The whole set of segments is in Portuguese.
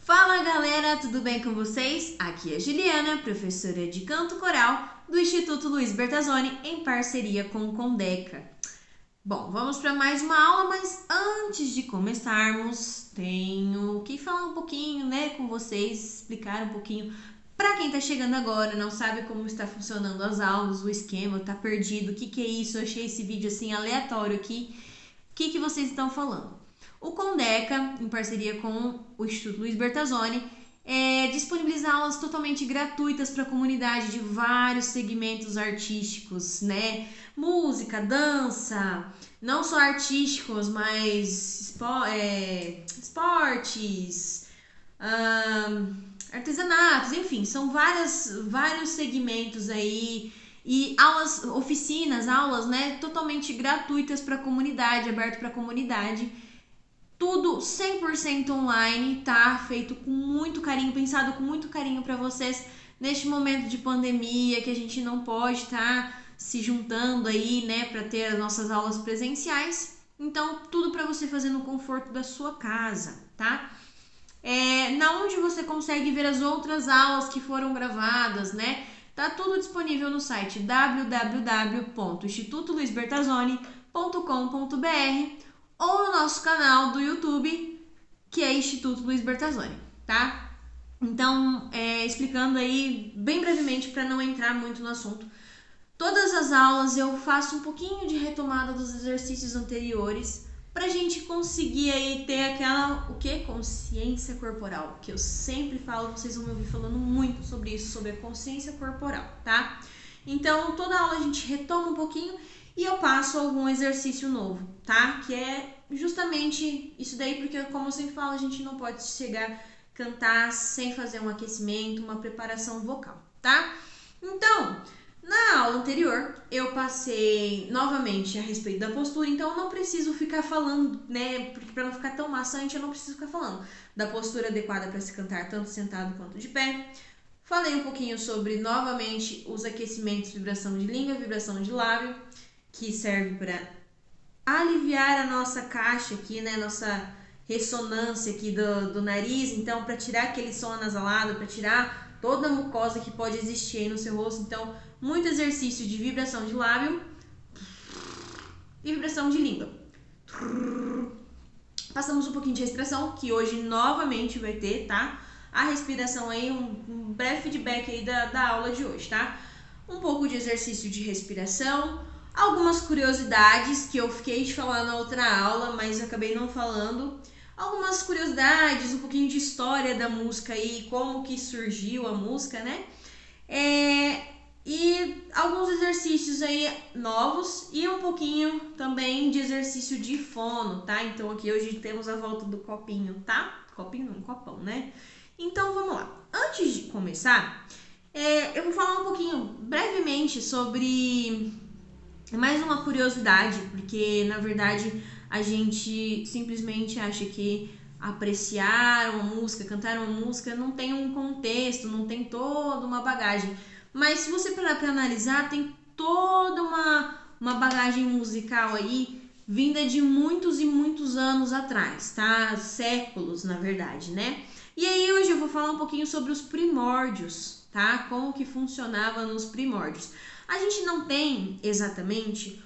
Fala galera, tudo bem com vocês? Aqui é a Juliana, professora de canto coral do Instituto Luiz Bertazzoni, em parceria com o Condeca. Bom, vamos para mais uma aula, mas antes de começarmos, tenho que falar um pouquinho, com vocês, explicar um pouquinho. Para quem está chegando agora, não sabe como está funcionando as aulas, o esquema, está perdido, o que é isso? Eu achei esse vídeo assim aleatório aqui. O que vocês estão falando? O Condeca, em parceria com o Instituto Luiz Bertazzoni, disponibiliza aulas totalmente gratuitas para a comunidade de vários segmentos artísticos, Música, dança, não só artísticos, mas esportes, artesanatos, enfim, são vários segmentos aí e aulas, oficinas, aulas, totalmente gratuitas para a comunidade, aberto para a comunidade. Tudo 100% online, tá? Feito com muito carinho, pensado com muito carinho para vocês neste momento de pandemia, que a gente não pode estar se juntando aí, para ter as nossas aulas presenciais. Então, tudo para você fazer no conforto da sua casa, tá? Na onde você consegue ver as outras aulas que foram gravadas, Tá tudo disponível no site www.institutoluizbertazzoni.com.br ou no nosso canal do YouTube, que é Instituto Luiz Bertazzoni, tá? Então, explicando aí bem brevemente para não entrar muito no assunto, todas as aulas eu faço um pouquinho de retomada dos exercícios anteriores pra gente conseguir aí ter aquela, consciência corporal, que eu sempre falo, vocês vão me ouvir falando muito sobre isso, sobre a consciência corporal, tá? Então, toda aula a gente retoma um pouquinho e eu passo algum exercício novo, tá? Que é justamente isso daí, porque como eu sempre falo, a gente não pode chegar a cantar sem fazer um aquecimento, uma preparação vocal, tá? Então, na aula anterior, eu passei novamente a respeito da postura, então eu não preciso ficar falando, porque para não ficar tão maçante, eu não preciso ficar falando da postura adequada para se cantar tanto sentado quanto de pé. Falei um pouquinho sobre, novamente, os aquecimentos, vibração de língua, vibração de lábio, que serve para aliviar a nossa caixa aqui, nossa ressonância aqui do nariz, então para tirar aquele som anasalado, para tirar toda a mucosa que pode existir aí no seu rosto. Então, muito exercício de vibração de lábio e vibração de língua. Passamos um pouquinho de respiração, que hoje novamente vai ter, tá? A respiração aí, um breve feedback aí da aula de hoje, tá? Um pouco de exercício de respiração, algumas curiosidades que eu fiquei de falar na outra aula, mas eu acabei não falando. Algumas curiosidades, um pouquinho de história da música aí, como que surgiu a música, E alguns exercícios aí novos e um pouquinho também de exercício de fono, tá? Então aqui hoje temos a volta do copinho, tá? Copinho não, copão, Então vamos lá. Antes de começar, eu vou falar um pouquinho brevemente sobre mais uma curiosidade, porque na verdade a gente simplesmente acha que apreciar uma música, cantar uma música não tem um contexto, não tem toda uma bagagem. Mas se você parar para analisar, tem toda uma bagagem musical aí vinda de muitos e muitos anos atrás, tá? Séculos, na verdade, E aí hoje eu vou falar um pouquinho sobre os primórdios, tá? Como que funcionava nos primórdios. A gente não tem exatamente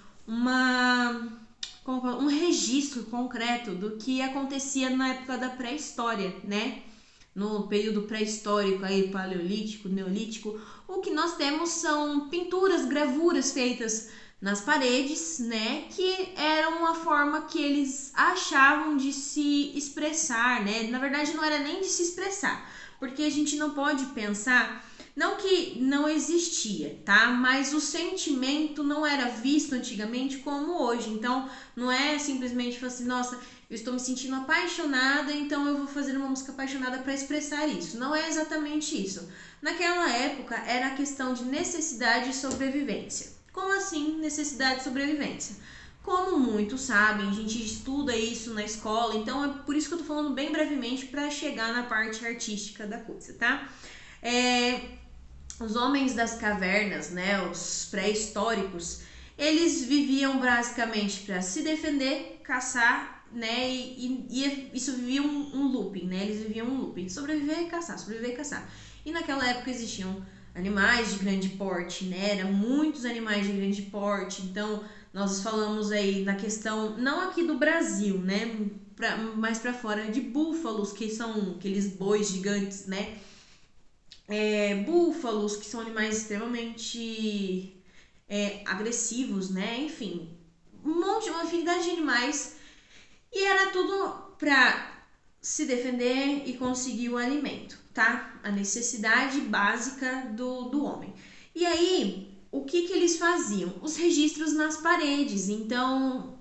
um registro concreto do que acontecia na época da pré-história, No período pré-histórico, aí, paleolítico, neolítico. O que nós temos são pinturas, gravuras feitas nas paredes, Que eram uma forma que eles achavam de se expressar, Na verdade, não era nem de se expressar, porque a gente não pode pensar, não que não existia, tá? Mas o sentimento não era visto antigamente como hoje. Então, não é simplesmente falar assim, nossa, eu estou me sentindo apaixonada, então eu vou fazer uma música apaixonada para expressar isso. Não é exatamente isso. Naquela época, era a questão de necessidade e sobrevivência. Como assim necessidade e sobrevivência? Como muitos sabem, a gente estuda isso na escola, então é por isso que eu tô falando bem brevemente para chegar na parte artística da coisa, tá? Os homens das cavernas, né, os pré-históricos, eles viviam basicamente para se defender, caçar, né, e isso vivia um looping, né, eles viviam um looping, sobreviver e caçar, sobreviver e caçar. E naquela época existiam animais de grande porte, né, eram muitos animais de grande porte, então nós falamos aí na questão, não aqui do Brasil, né, mais para fora, de búfalos, que são aqueles bois gigantes, né, búfalos, que são animais extremamente agressivos, né? Enfim, uma infinidade de animais. E era tudo para se defender e conseguir o alimento, tá? A necessidade básica do homem. E aí, o que eles faziam? Os registros nas paredes. Então,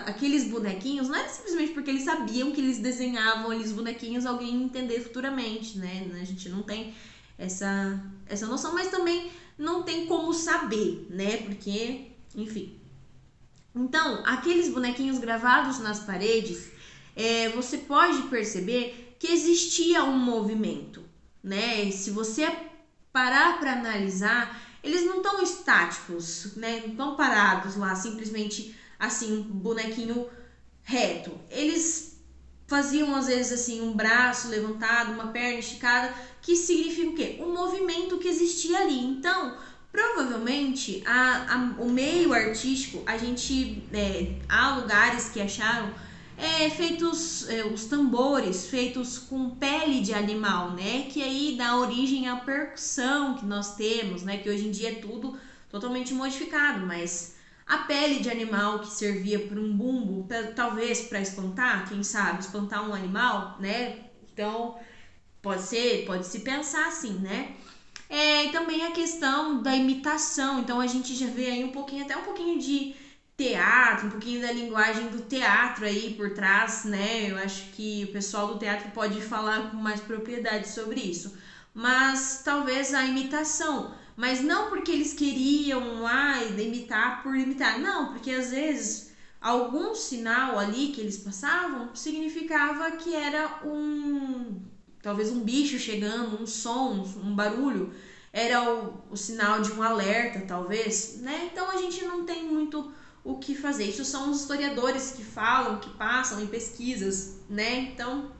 aqueles bonequinhos, não era simplesmente porque eles sabiam que eles desenhavam aqueles bonequinhos alguém entender futuramente, né? A gente não tem essa noção, mas também não tem como saber, né? Porque, enfim. Então, aqueles bonequinhos gravados nas paredes, você pode perceber que existia um movimento, né? E se você parar para analisar, eles não estão estáticos, né? Não estão parados lá, simplesmente assim, um bonequinho reto. Eles faziam às vezes assim um braço levantado, uma perna esticada, que significa o quê? Um movimento que existia ali. Então, provavelmente o meio artístico, há lugares que acharam feitos os tambores feitos com pele de animal, né? Que aí dá origem à percussão que nós temos, né? Que hoje em dia é tudo totalmente modificado, mas a pele de animal que servia para um bumbo, talvez para espantar, quem sabe, espantar um animal, né? Então, pode se pensar assim, né? E também a questão da imitação. Então, a gente já vê aí até um pouquinho de teatro, um pouquinho da linguagem do teatro aí por trás, né? Eu acho que o pessoal do teatro pode falar com mais propriedade sobre isso. Mas talvez a imitação, mas não porque eles queriam imitar por imitar, não, porque às vezes algum sinal ali que eles passavam significava que era talvez um bicho chegando, um som, um barulho, era o sinal de um alerta, talvez, né? Então a gente não tem muito o que fazer. Isso são os historiadores que falam, que passam em pesquisas, né? Então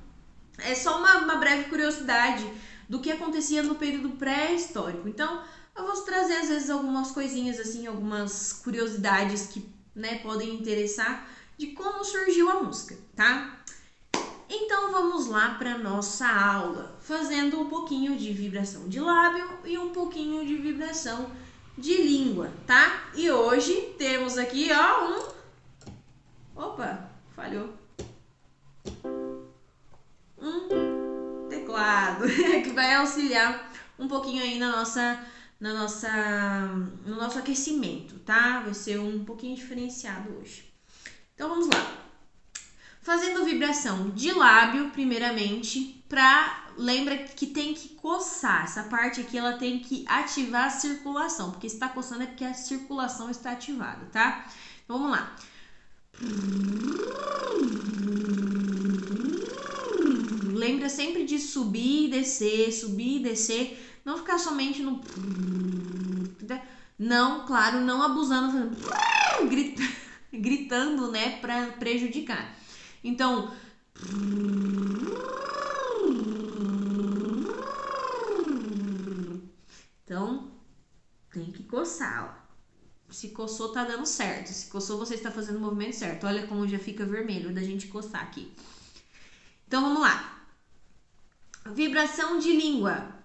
é só uma breve curiosidade do que acontecia no período pré-histórico. Então, eu vou trazer às vezes algumas coisinhas assim, algumas curiosidades que, né, podem interessar de como surgiu a música, tá? Então vamos lá para nossa aula, fazendo um pouquinho de vibração de lábio e um pouquinho de vibração de língua, tá? E hoje temos aqui, ó, opa, falhou. Teclado que vai auxiliar um pouquinho aí no nosso aquecimento, tá? Vai ser um pouquinho diferenciado hoje. Então vamos lá. Fazendo vibração de lábio, primeiramente, lembra que tem que coçar. Essa parte aqui ela tem que ativar a circulação, porque se tá coçando é porque a circulação está ativada, tá? Então vamos lá. Lembra sempre de subir e descer, não ficar somente no não, claro, não abusando, gritando, né, para prejudicar. Então, tem que coçar, ó. Se coçou, tá dando certo. Se coçou, você está fazendo o movimento certo. Olha como já fica vermelho da gente coçar aqui. Então, vamos lá. Vibração de língua.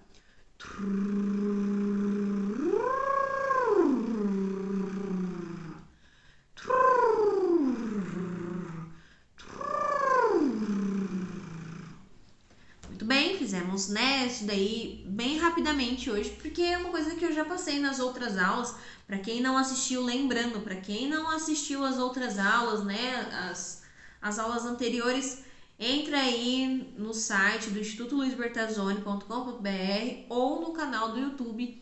Muito bem, fizemos, né, isso daí bem rapidamente hoje, porque é uma coisa que eu já passei nas outras aulas. Para quem não assistiu, lembrando, para quem não assistiu as outras aulas, né, as aulas anteriores, entra aí no site do Instituto luisbertazzoni.com.br ou no canal do YouTube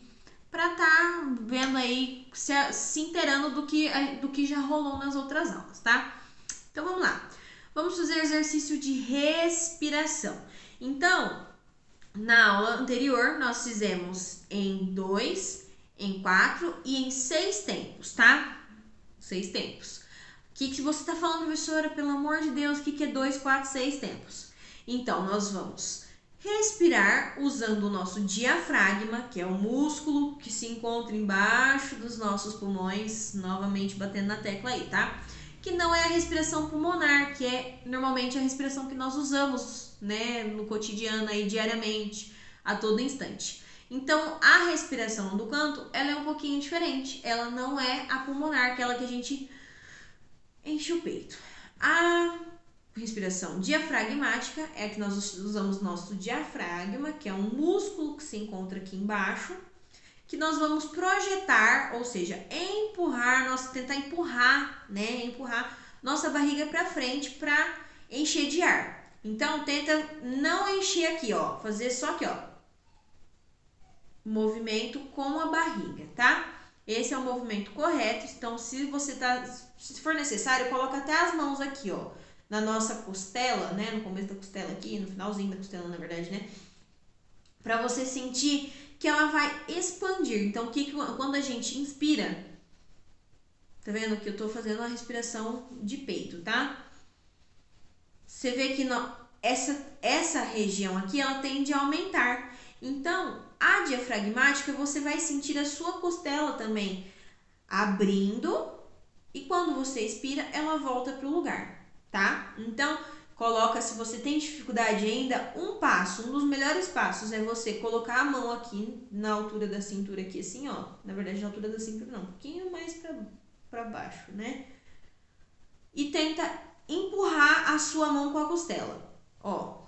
para tá vendo aí se inteirando do que já rolou nas outras aulas, tá? Então vamos lá. Vamos fazer exercício de respiração. Então, na aula anterior, nós fizemos em 2, em 4 e em 6 tempos, tá? 6 tempos. O que você está falando, professora? Pelo amor de Deus, o que é 2, 4, 6 tempos? Então, nós vamos respirar usando o nosso diafragma, que é o músculo que se encontra embaixo dos nossos pulmões, novamente batendo na tecla aí, tá? Que não é a respiração pulmonar, que é normalmente a respiração que nós usamos, né, no cotidiano aí, diariamente, a todo instante. Então, a respiração do canto, ela é um pouquinho diferente. Ela não é a pulmonar, aquela que a gente enche o peito. A respiração diafragmática é a que nós usamos nosso diafragma, que é um músculo que se encontra aqui embaixo, que nós vamos projetar, ou seja, tentar empurrar, né, empurrar nossa barriga para frente para encher de ar. Então, tenta não encher aqui, ó, fazer só aqui, ó, movimento com a barriga, tá? Esse é o movimento correto. Então, se for necessário, coloca até as mãos aqui, ó, na nossa costela, né, no começo da costela aqui, no finalzinho da costela, na verdade, né, para você sentir que ela vai expandir. Então, quando a gente inspira, tá vendo que eu tô fazendo uma respiração de peito, tá? Você vê que essa região aqui, ela tende a aumentar. Então, a diafragmática, você vai sentir a sua costela também abrindo, e quando você expira, ela volta pro lugar, tá? Então, coloca, se você tem dificuldade ainda, um dos melhores passos é você colocar a mão aqui na altura da cintura aqui, assim, ó. Na verdade, na altura da cintura não, um pouquinho mais pra baixo, né? E tenta empurrar a sua mão com a costela, ó.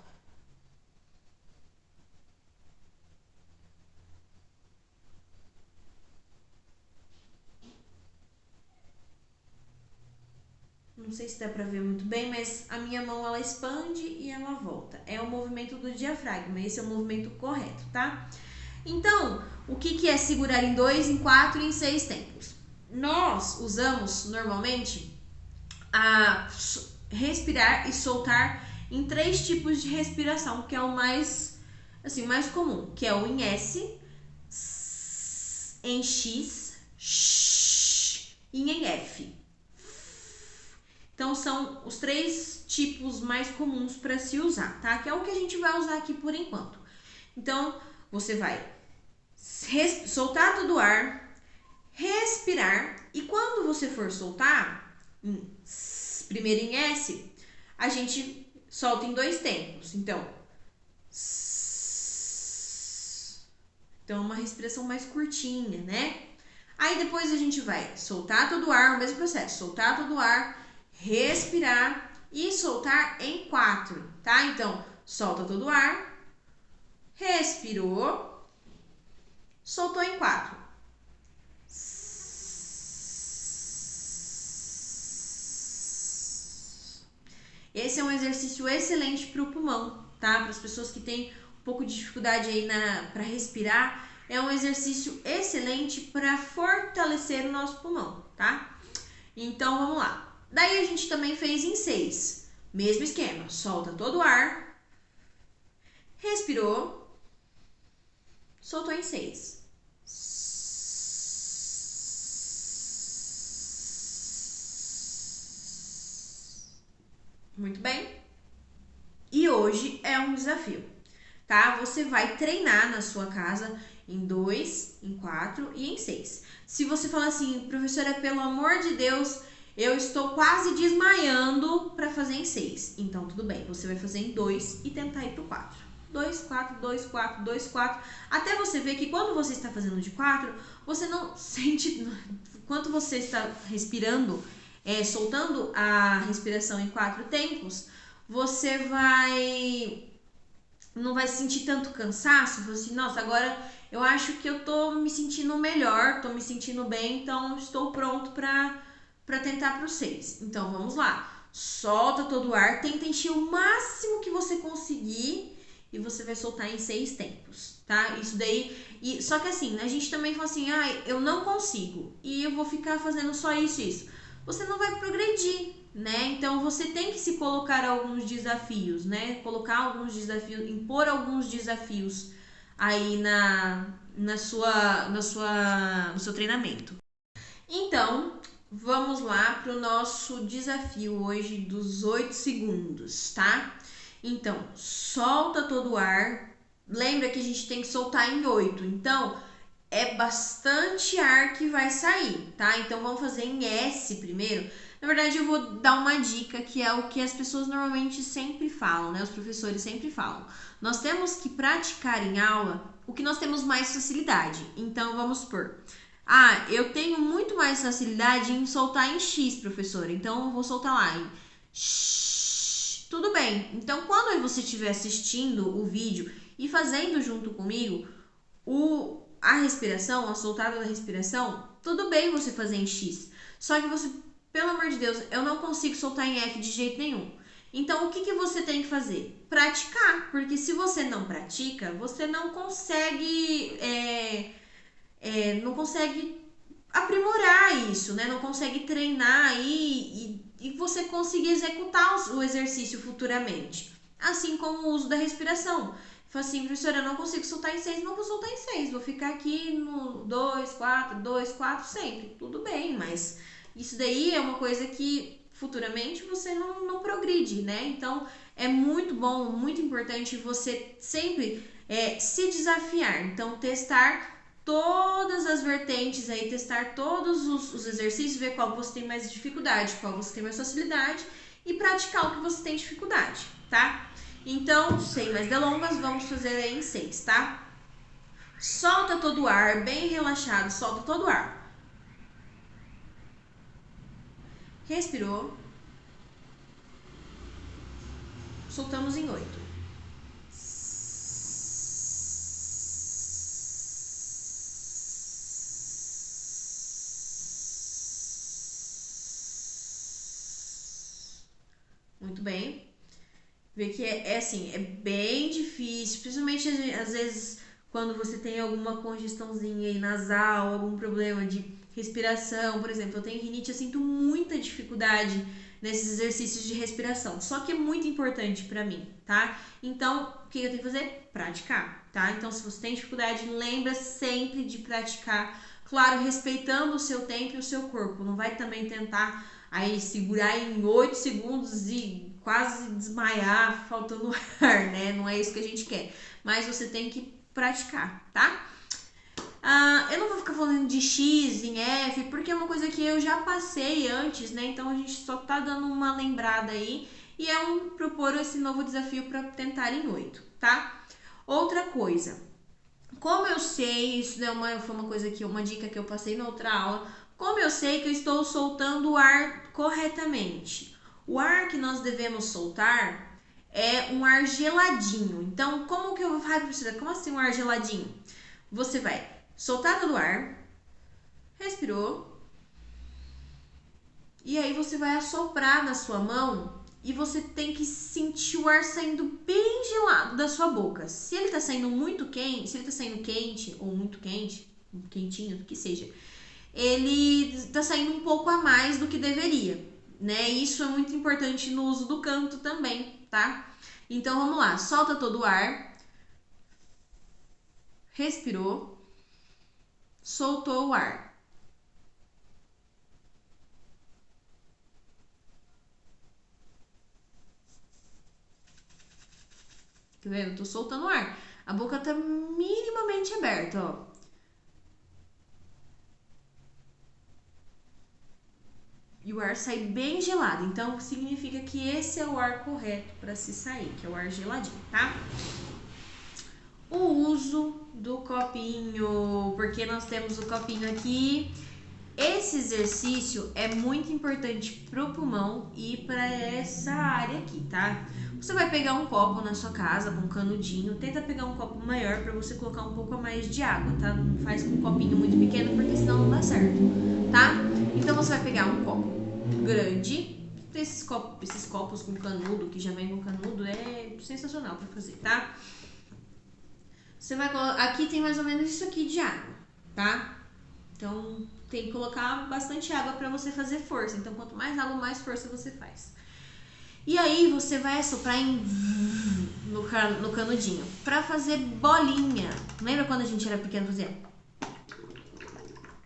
Não sei se dá pra ver muito bem, mas a minha mão, ela expande e ela volta. É o movimento do diafragma, esse é o movimento correto, tá? Então, o que é segurar em 2, em 4 e em 6 tempos? Nós usamos, normalmente, a respirar e soltar em 3 tipos de respiração, que é o mais comum, que é o em S, em X, e em F. Então, são os 3 tipos mais comuns para se usar, tá? Que é o que a gente vai usar aqui por enquanto. Então, você vai soltar todo o ar, respirar, e quando você for soltar, primeiro em S, a gente solta em 2 tempos. Então, uma respiração mais curtinha, né? Aí depois a gente vai soltar todo o ar, o mesmo processo, soltar todo o ar, respirar e soltar em 4, tá? Então, solta todo o ar, respirou, soltou em 4. Esse é um exercício excelente para o pulmão, tá? Para as pessoas que têm um pouco de dificuldade aí para respirar, é um exercício excelente para fortalecer o nosso pulmão, tá? Então, vamos lá. Daí a gente também fez em 6. Mesmo esquema, solta todo o ar, respirou, soltou em 6. Muito bem? E hoje é um desafio, tá? Você vai treinar na sua casa em 2, em 4 e em 6. Se você falar assim, professora, pelo amor de Deus, eu estou quase desmaiando para fazer em 6. Então, tudo bem, você vai fazer em 2 e tentar ir pro 4. 2, 4, 2, 4, 2, 4. Até você ver que quando você está fazendo de 4, você não sente... Quando você está respirando, soltando a respiração em 4 tempos, você não vai sentir tanto cansaço. Você assim, nossa, agora eu acho que eu tô me sentindo melhor, tô me sentindo bem, então estou pronto para tentar pro 6. Então, vamos lá. Solta todo o ar, tenta encher o máximo que você conseguir e você vai soltar em 6 tempos, tá? Isso daí, só que assim, a gente também fala assim, eu não consigo, e eu vou ficar fazendo só isso e isso. Você não vai progredir, né? Então você tem que se colocar alguns desafios, né? Colocar alguns desafios, impor alguns desafios aí no seu treinamento. Então, vamos lá para o nosso desafio hoje dos 8 segundos, tá? Então, solta todo o ar. Lembra que a gente tem que soltar em 8. Então, é bastante ar que vai sair, tá? Então, vamos fazer em S primeiro. Na verdade, eu vou dar uma dica que é o que as pessoas normalmente sempre falam, né? Os professores sempre falam. Nós temos que praticar em aula o que nós temos mais facilidade. Então, vamos supor, eu tenho muito mais facilidade em soltar em X, professora. Então, eu vou soltar lá em X. Tudo bem. Então, quando você estiver assistindo o vídeo e fazendo junto comigo a respiração, a soltada da respiração, tudo bem você fazer em X. Só que você, pelo amor de Deus, eu não consigo soltar em F de jeito nenhum. Então, o que você tem que fazer? Praticar. Porque se você não pratica, você não consegue... não consegue aprimorar isso, né? Não consegue treinar aí e você conseguir executar o exercício futuramente. Assim como o uso da respiração. Fala assim, professora, eu não consigo soltar em 6, não vou soltar em 6, vou ficar aqui no 2, 4 sempre. Tudo bem, mas isso daí é uma coisa que futuramente você não progride, né? Então é muito bom, muito importante você sempre se desafiar. Então, testar todas as vertentes aí, testar todos os exercícios, ver qual você tem mais dificuldade, qual você tem mais facilidade e praticar o que você tem dificuldade, tá? Então, sem mais delongas, vamos fazer aí em 6, tá? Solta todo o ar, bem relaxado, solta todo o ar. Respirou. Soltamos em 8. Muito bem. Vê que é assim, é bem difícil, principalmente às vezes quando você tem alguma congestãozinha aí nasal, algum problema de respiração, por exemplo, eu tenho rinite, eu sinto muita dificuldade nesses exercícios de respiração, só que é muito importante pra mim, tá? Então, o que eu tenho que fazer? Praticar, tá? Então, se você tem dificuldade, lembra sempre de praticar, claro, respeitando o seu tempo e o seu corpo, não vai também tentar aí segurar em 8 segundos e quase desmaiar, faltando ar, né? Não é isso que a gente quer. Mas você tem que praticar, tá? Eu não vou ficar falando de X em F, porque é uma coisa que eu já passei antes, né? Então a gente só tá dando uma lembrada aí. E propor esse novo desafio para tentar em 8, tá? Outra coisa. Como eu sei, isso foi uma dica que eu passei na outra aula. Como eu sei que eu estou soltando o ar corretamente? O ar que nós devemos soltar é um ar geladinho. Então, como que eu vou fazer, professora? Como assim um ar geladinho? Você vai soltar todo o ar, respirou, e aí você vai assoprar na sua mão e você tem que sentir o ar saindo bem gelado da sua boca. Se ele tá saindo muito quente, se ele tá saindo quente ou muito quente, quentinho, o que seja, ele tá saindo um pouco a mais do que deveria, né? Isso é muito importante no uso do canto também, tá? Então vamos lá, solta todo o ar, respirou, soltou o ar. Tá vendo? Eu tô soltando o ar. A boca tá minimamente aberta, ó. E o ar sai bem gelado. Então, significa que esse é o ar correto para se sair, que é o ar geladinho, tá? O uso do copinho, porque nós temos o copinho aqui. Esse exercício é muito importante pro pulmão e para essa área aqui, tá? Você vai pegar um copo na sua casa com um canudinho, tenta pegar um copo maior para você colocar um pouco a mais de água, tá? Não faz com um copinho muito pequeno porque senão não dá certo, tá? Então você vai pegar um copo grande, esses copos com canudo, que já vem com canudo, é sensacional para fazer, tá? você vai colocar... Aqui tem mais ou menos isso aqui de água, tá? Então, tem que colocar bastante água para você fazer força. Então, quanto mais água, mais força você faz. E aí, você vai assoprar no canudinho para fazer bolinha. Lembra quando a gente era pequeno fazia?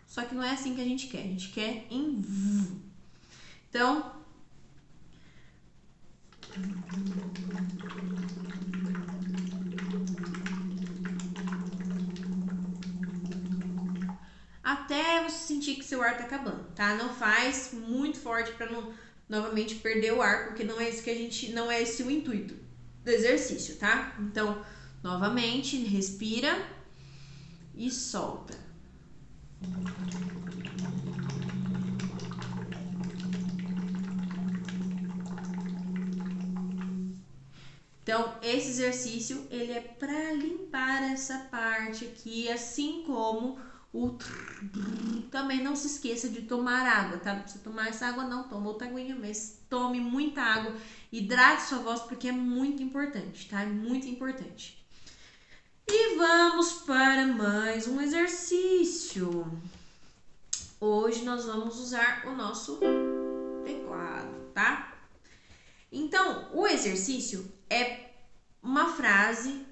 Só que não é assim que a gente quer. A gente quer em... Então... até você sentir que seu ar tá acabando, tá? Não faz muito forte para não novamente perder o ar, porque não é isso que a gente, não é esse o intuito do exercício, tá? Então, novamente, respira e solta. Então, esse exercício, ele é para limpar essa parte aqui, assim como o... Também não se esqueça de tomar água, tá? Não precisa tomar essa água não, toma outra aguinha, mas tome muita água, hidrate sua voz, porque é muito importante, tá? É muito importante. E vamos para mais um exercício. Hoje nós vamos usar o nosso teclado, tá? Então, o exercício é uma frase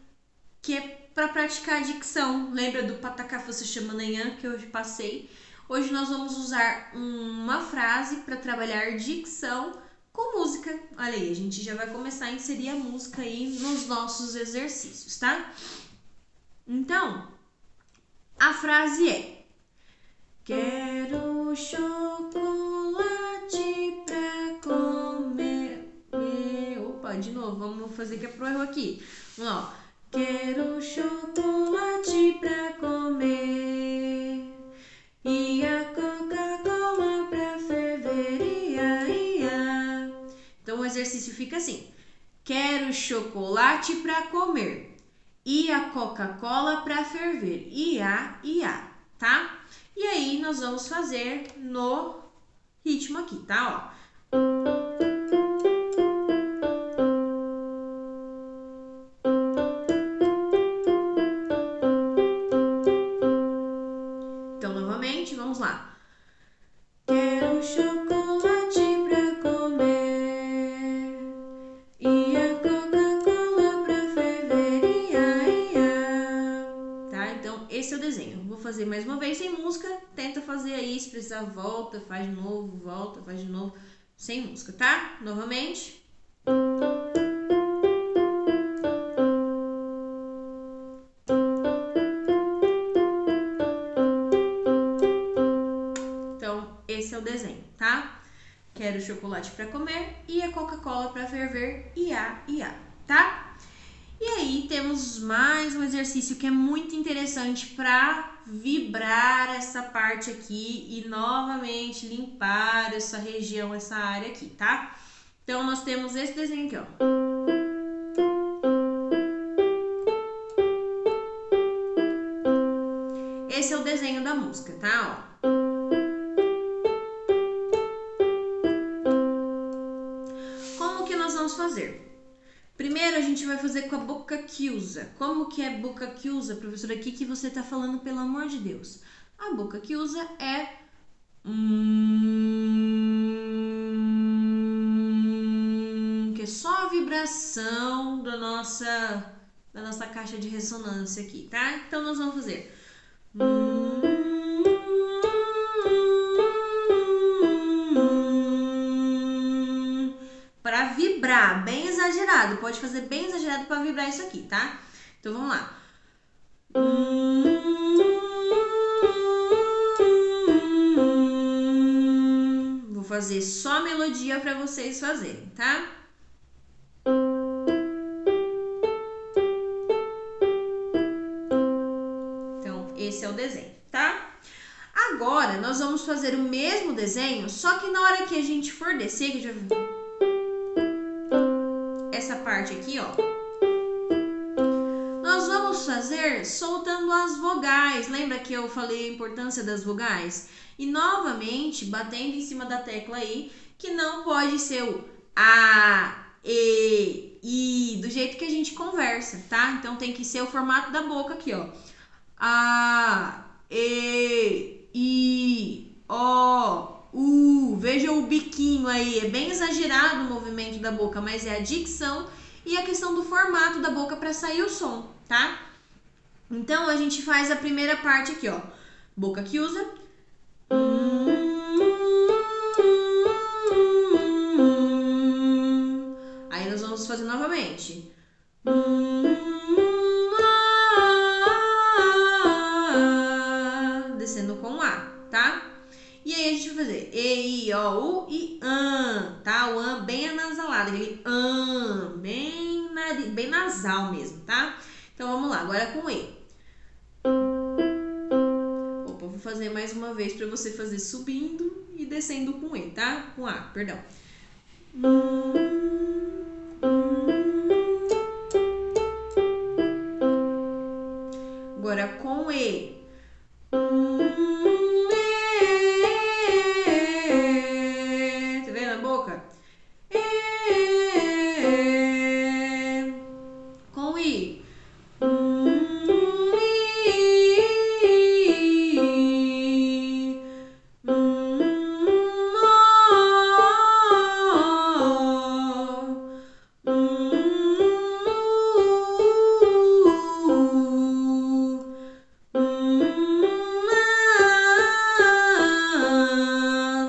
que é para praticar a dicção. Lembra do pataca você chama amanhã que eu passei? Hoje nós vamos usar uma frase para trabalhar dicção com música. Olha aí, a gente já vai começar a inserir a música aí nos nossos exercícios, tá? Então, a frase é: quero chocolate pra comer. Opa, de novo, vamos fazer que é pro erro aqui. Vamos lá, ó. Quero chocolate pra comer e a Coca-Cola pra ferver, ia, ia. Então o exercício fica assim: quero chocolate pra comer e a Coca-Cola pra ferver, ia, ia, tá? E aí nós vamos fazer no ritmo aqui, tá? Ó. Então, novamente, vamos lá. Quero chocolate pra comer e a Coca-Cola pra ferver, ia, ia. Tá? Então, esse é o desenho. Vou fazer mais uma vez sem música. Tenta fazer aí, se precisar, volta, faz de novo, volta, faz de novo. Sem música, tá? Novamente. Então, esse é o desenho, tá? Quero chocolate para comer e a Coca-Cola para ferver, ia, ia, tá? E aí temos mais um exercício que é muito interessante para vibrar essa parte aqui e novamente limpar essa região, essa área aqui, tá? Então nós temos esse desenho aqui, ó. Esse é o desenho da música, tá? Ó. Como que nós vamos fazer? Primeiro a gente vai fazer com a boca chiusa. Como que é boca chiusa, professora? O que você tá falando, pelo amor de Deus? A boca chiusa é... que é só a vibração da nossa caixa de ressonância aqui, tá? Então nós vamos fazer... para vibrar, bem exagerado. Pode fazer bem exagerado para vibrar isso aqui, tá? Então vamos lá. Vou fazer só melodia para vocês fazerem, tá? Então esse é o desenho, tá? Agora nós vamos fazer o mesmo desenho, só que na hora que a gente for descer, que a gente vai... essa parte aqui, ó, nós vamos fazer soltando as vogais. Lembra que eu falei a importância das vogais? E novamente, batendo em cima da tecla aí, que não pode ser o A, E, I, do jeito que a gente conversa, tá? Então tem que ser o formato da boca aqui, ó. A, E, I, O, U. Veja o biquinho aí, é bem exagerado o movimento da boca, mas é a dicção e a questão do formato da boca para sair o som, tá? Então a gente faz a primeira parte aqui, ó. Boca que usa. Aí nós vamos fazer novamente. Descendo com A, tá? E aí a gente vai fazer E, I, O, U e AN, tá? O AN bem anasalado, aquele AN, bem nasal mesmo, tá? Então vamos lá, agora com E. Opa, vou fazer mais uma vez para você fazer subindo e descendo com E, tá? Com A, perdão. Agora com E. Tá vendo a boca? Com I.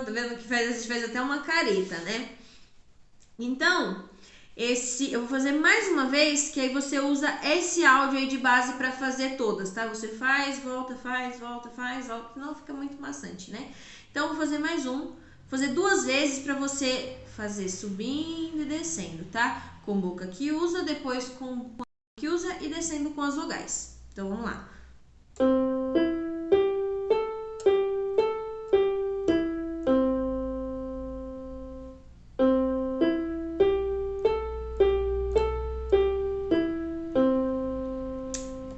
Tá vendo que a gente faz até uma careta, né? Então, eu vou fazer mais uma vez, que aí você usa esse áudio aí de base para fazer todas, tá? Você faz, volta, senão fica muito maçante, né? Então, eu vou fazer mais vou fazer 2 vezes para você fazer subindo e descendo, tá? Com boca que usa, depois com que usa e descendo com as vogais. Então, vamos lá.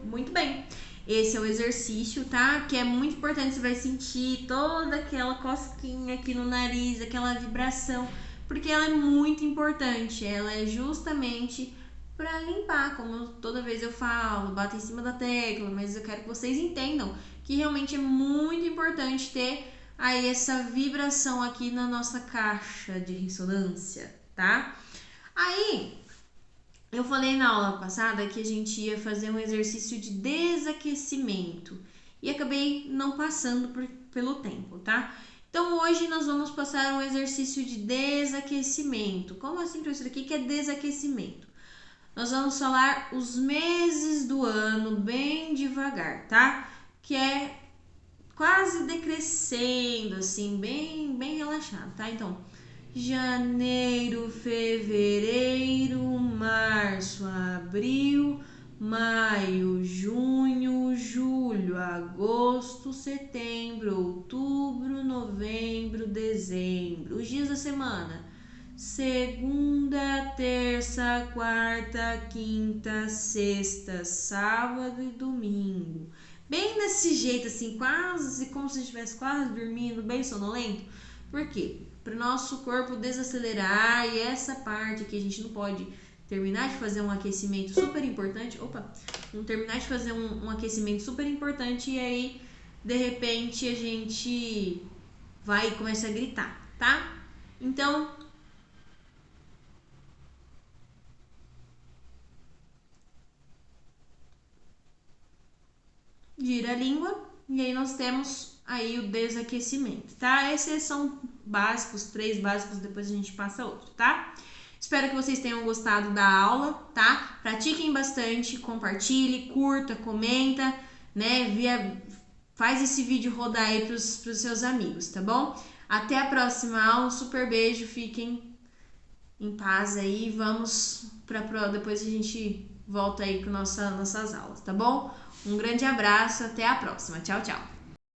Muito bem. Esse é o exercício, tá? Que é muito importante, você vai sentir toda aquela cosquinha aqui no nariz, aquela vibração, porque ela é muito importante. Ela é justamente para limpar, como toda vez eu falo, bato em cima da tecla, mas eu quero que vocês entendam que realmente é muito importante ter aí essa vibração aqui na nossa caixa de ressonância, tá? Aí, eu falei na aula passada que a gente ia fazer um exercício de desaquecimento e acabei não passando pelo tempo, tá? Então hoje nós vamos passar um exercício de desaquecimento. Como assim, professora? O que é desaquecimento? Nós vamos falar os meses do ano bem devagar, tá? Que é quase decrescendo, assim, bem relaxado, tá? Então, janeiro, fevereiro, março, abril, maio, junho, julho, agosto, setembro, outubro, novembro, dezembro. Os dias da semana: segunda, terça, quarta, quinta, sexta, sábado e domingo. Bem desse jeito, assim, quase como se estivesse quase dormindo, bem sonolento. Por quê? Para o nosso corpo desacelerar, e essa parte que a gente não pode terminar de fazer um aquecimento super importante. Não terminar de fazer um aquecimento super importante e aí, de repente, a gente vai e começa a gritar, tá? Então, gira a língua e aí nós temos aí o desaquecimento, tá? Esses são básicos, 3 básicos, depois a gente passa outro, tá? Espero que vocês tenham gostado da aula, tá? Pratiquem bastante, compartilhe, curta, comenta, né? Faz esse vídeo rodar aí pros seus amigos, tá bom? Até a próxima aula, um super beijo, fiquem em paz aí, vamos depois a gente volta aí com nossas aulas, tá bom? Um grande abraço, até a próxima. Tchau, tchau.